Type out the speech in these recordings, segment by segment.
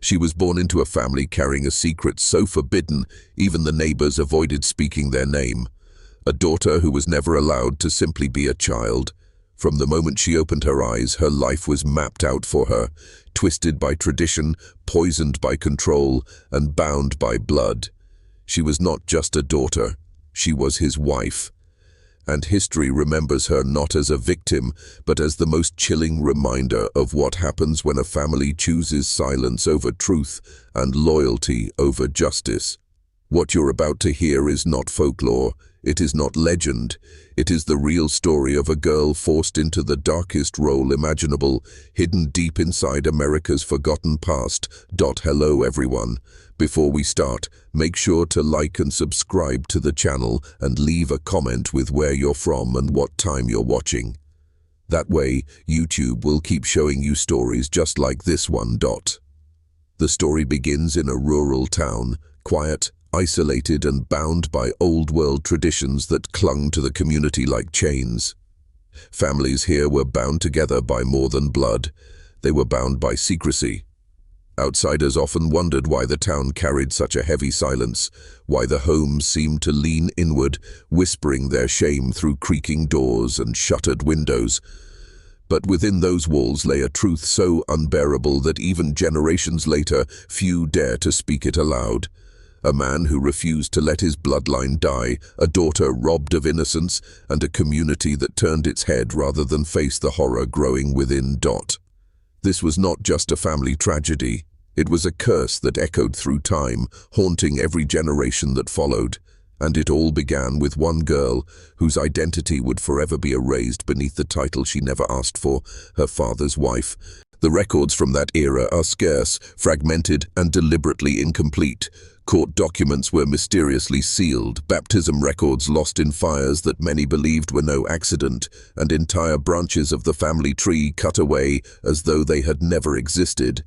She was born into a family carrying a secret so forbidden, even the neighbors avoided speaking their name. A daughter who was never allowed to simply be a child. From the moment she opened her eyes, her life was mapped out for her, twisted by tradition, poisoned by control, and bound by blood. She was not just a daughter, she was his wife. And history remembers her not as a victim, but as the most chilling reminder of what happens when a family chooses silence over truth and loyalty over justice. What you're about to hear is not folklore, it is not legend, it is the real story of a girl forced into the darkest role imaginable, hidden deep inside America's forgotten past. Hello everyone. Before we start, make sure to like and subscribe to the channel and leave a comment with where you're from and what time you're watching. That way, YouTube will keep showing you stories just like this one. The story begins in a rural town, quiet, isolated and bound by old-world traditions that clung to the community like chains. Families here were bound together by more than blood. They were bound by secrecy. Outsiders often wondered why the town carried such a heavy silence, why the homes seemed to lean inward, whispering their shame through creaking doors and shuttered windows. But within those walls lay a truth so unbearable that even generations later, few dare to speak it aloud. A man who refused to let his bloodline die, a daughter robbed of innocence, and a community that turned its head rather than face the horror growing within. This was not just a family tragedy. It was a curse that echoed through time, haunting every generation that followed. And it all began with one girl, whose identity would forever be erased beneath the title she never asked for, her father's wife. The records from that era are scarce, fragmented, and deliberately incomplete. Court documents were mysteriously sealed, baptism records lost in fires that many believed were no accident, and entire branches of the family tree cut away as though they had never existed.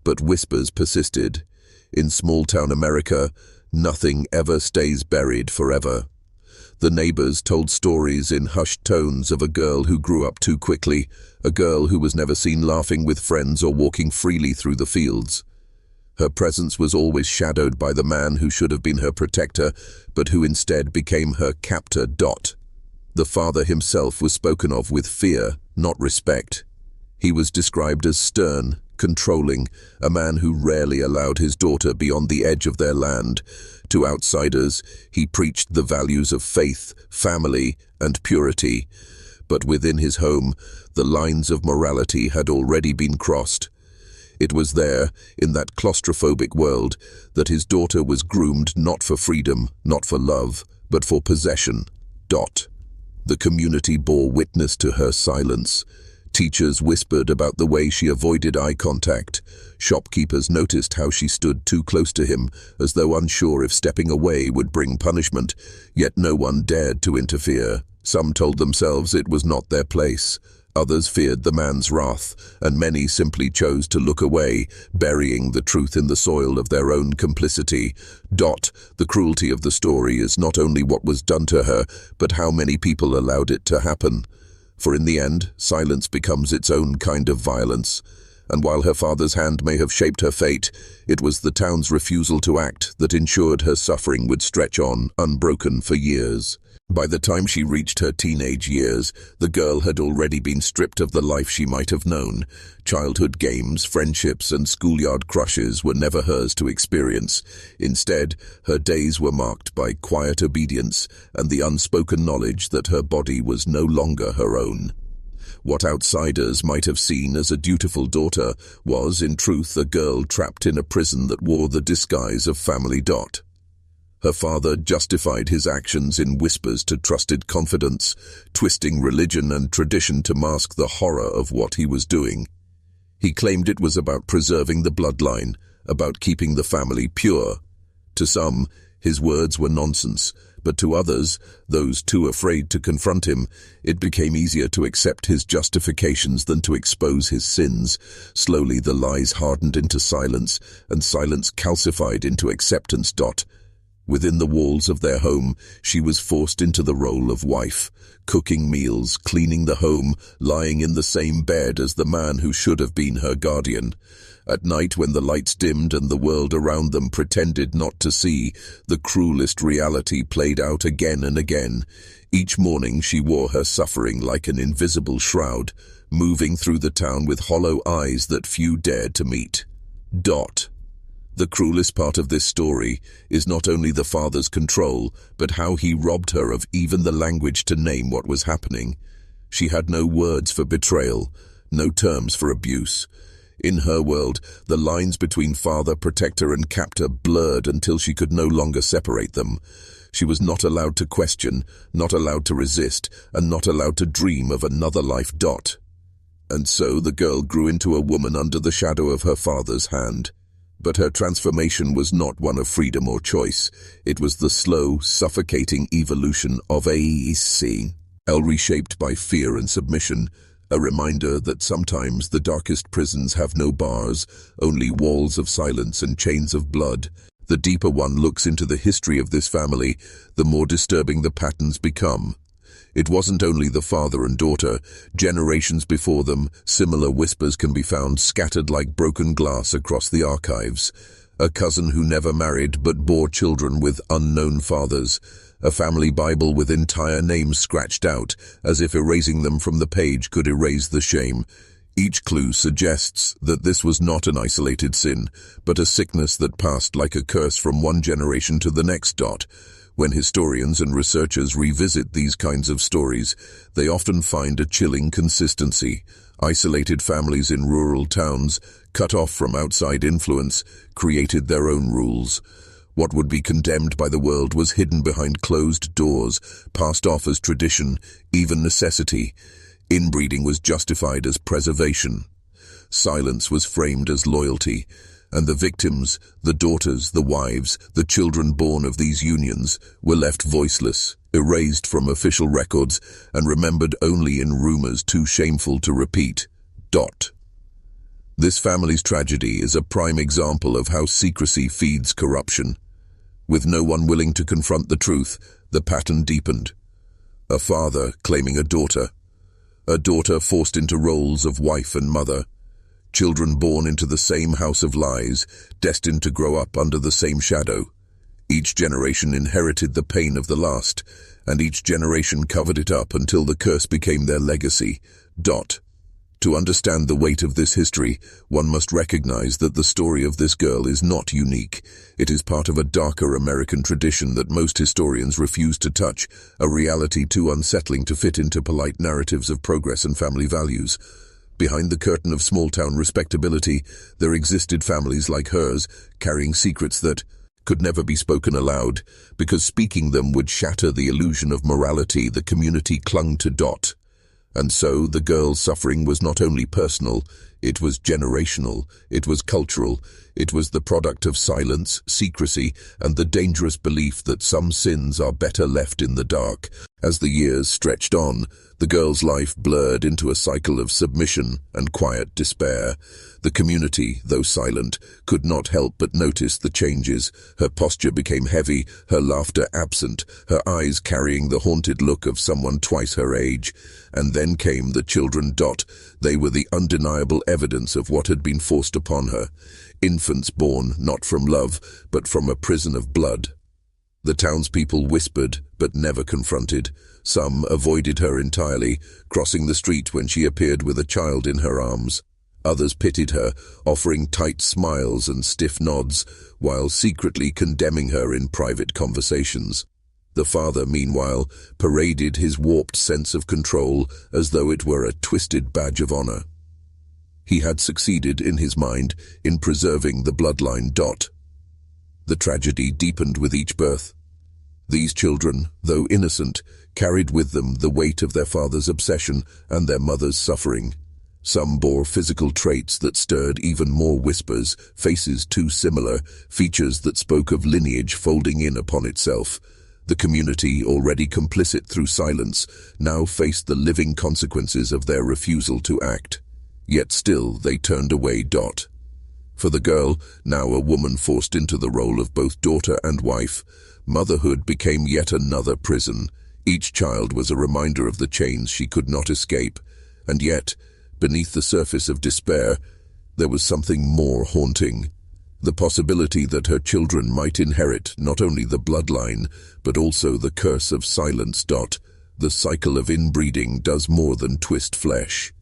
But whispers persisted. In small-town America, nothing ever stays buried forever. The neighbors told stories in hushed tones of a girl who grew up too quickly, a girl who was never seen laughing with friends or walking freely through the fields. Her presence was always shadowed by the man who should have been her protector, but who instead became her captor. The father himself was spoken of with fear, not respect. He was described as stern, controlling, a man who rarely allowed his daughter beyond the edge of their land. To outsiders, he preached the values of faith, family, and purity. But within his home, the lines of morality had already been crossed. It was there, in that claustrophobic world, that his daughter was groomed not for freedom, not for love, but for possession. The community bore witness to her silence. Teachers whispered about the way she avoided eye contact. Shopkeepers noticed how she stood too close to him, as though unsure if stepping away would bring punishment, yet no one dared to interfere. Some told themselves it was not their place. Others feared the man's wrath, and many simply chose to look away, burying the truth in the soil of their own complicity. The cruelty of the story is not only what was done to her, but how many people allowed it to happen. For in the end, silence becomes its own kind of violence. And while her father's hand may have shaped her fate, it was the town's refusal to act that ensured her suffering would stretch on, unbroken for years. By the time she reached her teenage years, the girl had already been stripped of the life she might have known. Childhood games, friendships, and schoolyard crushes were never hers to experience. Instead, her days were marked by quiet obedience and the unspoken knowledge that her body was no longer her own. What outsiders might have seen as a dutiful daughter was, in truth, a girl trapped in a prison that wore the disguise of family. Her father justified his actions in whispers to trusted confidants, twisting religion and tradition to mask the horror of what he was doing. He claimed it was about preserving the bloodline, about keeping the family pure. To some, his words were nonsense, but to others, those too afraid to confront him, it became easier to accept his justifications than to expose his sins. Slowly the lies hardened into silence, and silence calcified into acceptance. Within the walls of their home, she was forced into the role of wife, cooking meals, cleaning the home, lying in the same bed as the man who should have been her guardian. At night, when the lights dimmed and the world around them pretended not to see, the cruelest reality played out again and again. Each morning she wore her suffering like an invisible shroud, moving through the town with hollow eyes that few dared to meet. The cruelest part of this story is not only the father's control, but how he robbed her of even the language to name what was happening. She had no words for betrayal, no terms for abuse. In her world, the lines between father, protector, and captor blurred until she could no longer separate them. She was not allowed to question, not allowed to resist, and not allowed to dream of another life. And so the girl grew into a woman under the shadow of her father's hand. But her transformation was not one of freedom or choice. It was the slow, suffocating evolution of a cell reshaped by fear and submission, a reminder that sometimes the darkest prisons have no bars, only walls of silence and chains of blood. The deeper one looks into the history of this family, the more disturbing the patterns become. It wasn't only the father and daughter. Generations before them, similar whispers can be found scattered like broken glass across the archives. A cousin who never married but bore children with unknown fathers. A family Bible with entire names scratched out, as if erasing them from the page could erase the shame. Each clue suggests that this was not an isolated sin, but a sickness that passed like a curse from one generation to the next. When historians and researchers revisit these kinds of stories, they often find a chilling consistency. Isolated families in rural towns, cut off from outside influence, created their own rules. What would be condemned by the world was hidden behind closed doors, passed off as tradition, even necessity. Inbreeding was justified as preservation. Silence was framed as loyalty. And the victims, the daughters, the wives, the children born of these unions, were left voiceless, erased from official records, and remembered only in rumors too shameful to repeat. This family's tragedy is a prime example of how secrecy feeds corruption. With no one willing to confront the truth, the pattern deepened. A father claiming a daughter forced into roles of wife and mother, children born into the same house of lies, destined to grow up under the same shadow. Each generation inherited the pain of the last, and each generation covered it up until the curse became their legacy. To understand the weight of this history, one must recognize that the story of this girl is not unique. It is part of a darker American tradition that most historians refuse to touch, a reality too unsettling to fit into polite narratives of progress and family values. Behind the curtain of small-town respectability, there existed families like hers, carrying secrets that could never be spoken aloud, because speaking them would shatter the illusion of morality the community clung to. And so the girl's suffering was not only personal, it was generational, it was cultural, it was the product of silence, secrecy, and the dangerous belief that some sins are better left in the dark. As the years stretched on, the girl's life blurred into a cycle of submission and quiet despair. The community, though silent, could not help but notice the changes. Her posture became heavy, her laughter absent, her eyes carrying the haunted look of someone twice her age. And then came the children. They were the undeniable evidence of what had been forced upon her. Infants born not from love, but from a prison of blood. The townspeople whispered, but never confronted. Some avoided her entirely, crossing the street when she appeared with a child in her arms. Others pitied her, offering tight smiles and stiff nods, while secretly condemning her in private conversations. The father, meanwhile, paraded his warped sense of control as though it were a twisted badge of honor. He had succeeded, in his mind, in preserving the bloodline. The tragedy deepened with each birth. These children, though innocent, carried with them the weight of their father's obsession and their mother's suffering. Some bore physical traits that stirred even more whispers, faces too similar, features that spoke of lineage folding in upon itself. The community, already complicit through silence, now faced the living consequences of their refusal to act. Yet still they turned away. For the girl, now a woman forced into the role of both daughter and wife, motherhood became yet another prison. Each child was a reminder of the chains she could not escape. And yet, beneath the surface of despair, there was something more haunting. The possibility that her children might inherit not only the bloodline, but also the curse of silence. The cycle of inbreeding does more than twist flesh.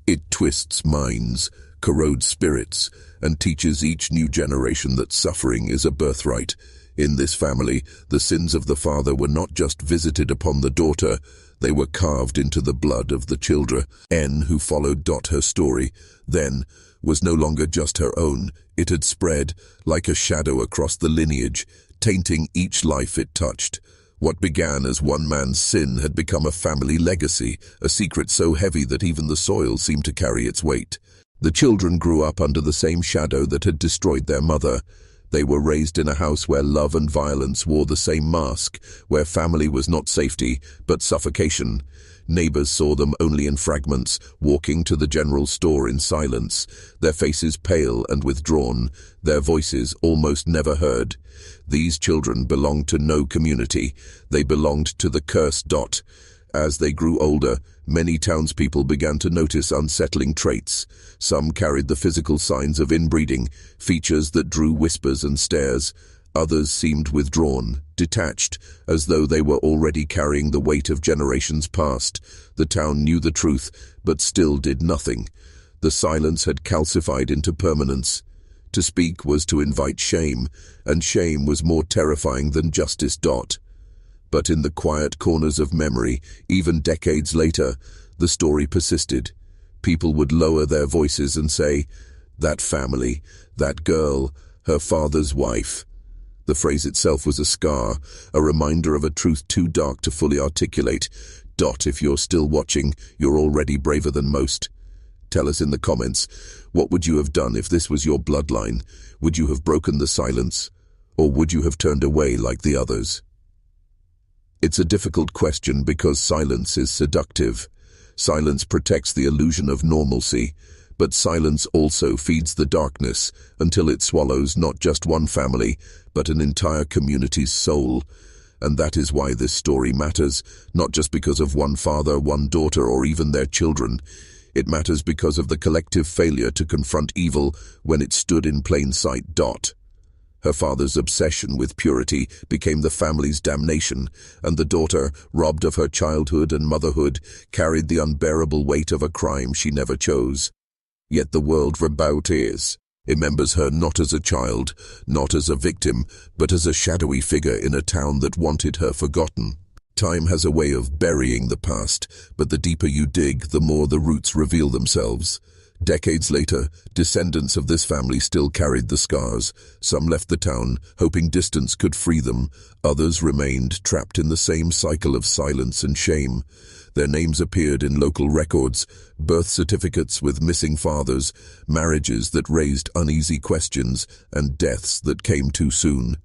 It twists minds, corrodes spirits, and teaches each new generation that suffering is a birthright. In this family, the sins of the father were not just visited upon the daughter, they were carved into the blood of the children. N, who followed. Her story, then, was no longer just her own. It had spread, like a shadow across the lineage, tainting each life it touched. What began as one man's sin had become a family legacy, a secret so heavy that even the soil seemed to carry its weight. The children grew up under the same shadow that had destroyed their mother. They were raised in a house where love and violence wore the same mask, where family was not safety, but suffocation. Neighbors saw them only in fragments, walking to the general store in silence, their faces pale and withdrawn, their voices almost never heard. These children belonged to no community. They belonged to the curse. As they grew older, many townspeople began to notice unsettling traits. Some carried the physical signs of inbreeding, features that drew whispers and stares. Others seemed withdrawn, detached, as though they were already carrying the weight of generations past. The town knew the truth, but still did nothing. The silence had calcified into permanence. To speak was to invite shame, and shame was more terrifying than justice. But in the quiet corners of memory, even decades later, the story persisted. People would lower their voices and say, "That family, that girl, her father's wife." The phrase itself was a scar, a reminder of a truth too dark to fully articulate. If you're still watching, you're already braver than most. Tell us in the comments, what would you have done if this was your bloodline? Would you have broken the silence? Or would you have turned away like the others? It's a difficult question because silence is seductive. Silence protects the illusion of normalcy, but silence also feeds the darkness until it swallows not just one family, but an entire community's soul. And that is why this story matters, not just because of one father, one daughter, or even their children. It matters because of the collective failure to confront evil when it stood in plain sight. Her father's obsession with purity became the family's damnation, and the daughter, robbed of her childhood and motherhood, carried the unbearable weight of a crime she never chose. Yet the world remembers her not as a child, not as a victim, but as a shadowy figure in a town that wanted her forgotten. Time has a way of burying the past, but the deeper you dig, the more the roots reveal themselves. Decades later, descendants of this family still carried the scars. Some left the town, hoping distance could free them. Others remained trapped in the same cycle of silence and shame. Their names appeared in local records, birth certificates with missing fathers, marriages that raised uneasy questions, and deaths that came too soon.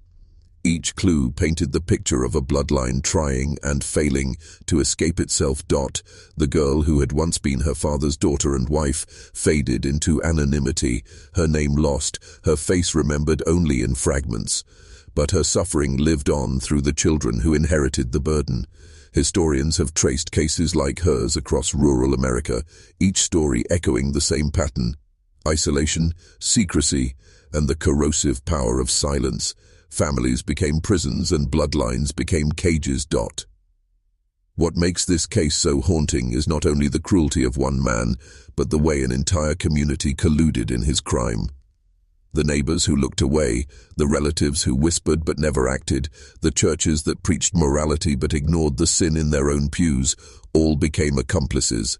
Each clue painted the picture of a bloodline trying and failing to escape itself. The girl who had once been her father's daughter and wife faded into anonymity, her name lost, her face remembered only in fragments. But her suffering lived on through the children who inherited the burden. Historians have traced cases like hers across rural America, each story echoing the same pattern: isolation, secrecy, and the corrosive power of silence. Families became prisons and bloodlines became cages. What makes this case so haunting is not only the cruelty of one man, but the way an entire community colluded in his crime. The neighbors who looked away, the relatives who whispered but never acted, the churches that preached morality but ignored the sin in their own pews, all became accomplices.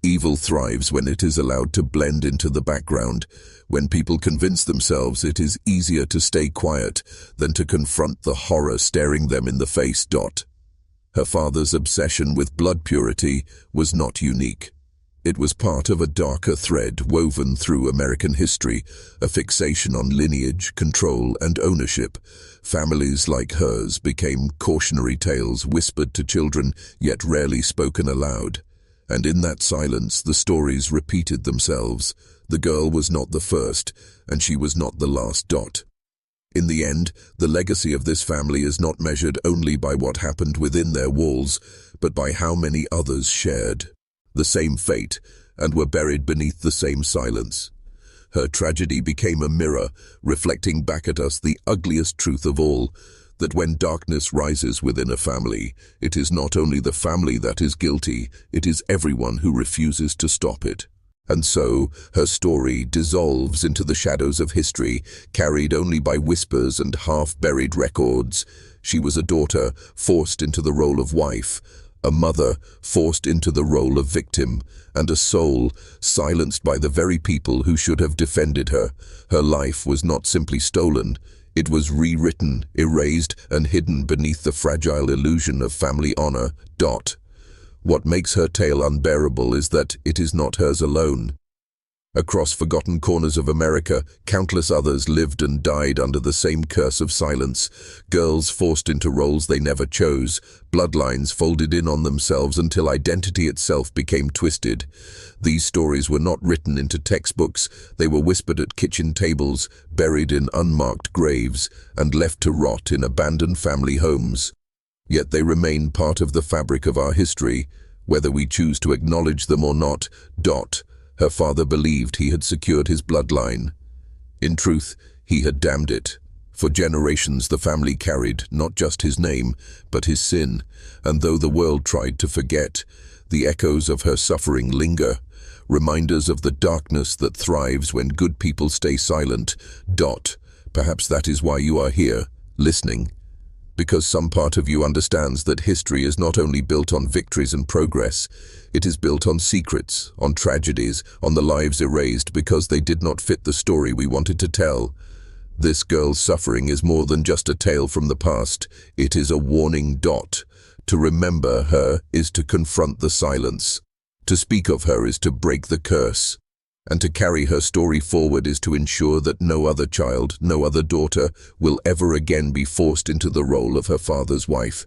Evil thrives when it is allowed to blend into the background. When people convince themselves it is easier to stay quiet than to confront the horror staring them in the face. Her father's obsession with blood purity was not unique. It was part of a darker thread woven through American history, a fixation on lineage, control, and ownership. Families like hers became cautionary tales whispered to children, yet rarely spoken aloud. And in that silence, the stories repeated themselves. The girl was not the first, and she was not the last. In the end, the legacy of this family is not measured only by what happened within their walls, but by how many others shared the same fate and were buried beneath the same silence. Her tragedy became a mirror, reflecting back at us the ugliest truth of all, that when darkness rises within a family, it is not only the family that is guilty, it is everyone who refuses to stop it. And so, her story dissolves into the shadows of history, carried only by whispers and half-buried records. She was a daughter, forced into the role of wife, a mother, forced into the role of victim, and a soul, silenced by the very people who should have defended her. Her life was not simply stolen, it was rewritten, erased, and hidden beneath the fragile illusion of family honor. What makes her tale unbearable is that it is not hers alone. Across forgotten corners of America, countless others lived and died under the same curse of silence. Girls forced into roles they never chose, bloodlines folded in on themselves until identity itself became twisted. These stories were not written into textbooks, they were whispered at kitchen tables, buried in unmarked graves, and left to rot in abandoned family homes. Yet they remain part of the fabric of our history, whether we choose to acknowledge them or not. Her father believed he had secured his bloodline. In truth, he had damned it. For generations the family carried not just his name, but his sin, and though the world tried to forget, the echoes of her suffering linger, reminders of the darkness that thrives when good people stay silent. Perhaps that is why you are here, listening. Because some part of you understands that history is not only built on victories and progress, it is built on secrets, on tragedies, on the lives erased because they did not fit the story we wanted to tell. This girl's suffering is more than just a tale from the past, it is a warning. To remember her is to confront the silence. To speak of her is to break the curse. And to carry her story forward is to ensure that no other child, no other daughter, will ever again be forced into the role of her father's wife.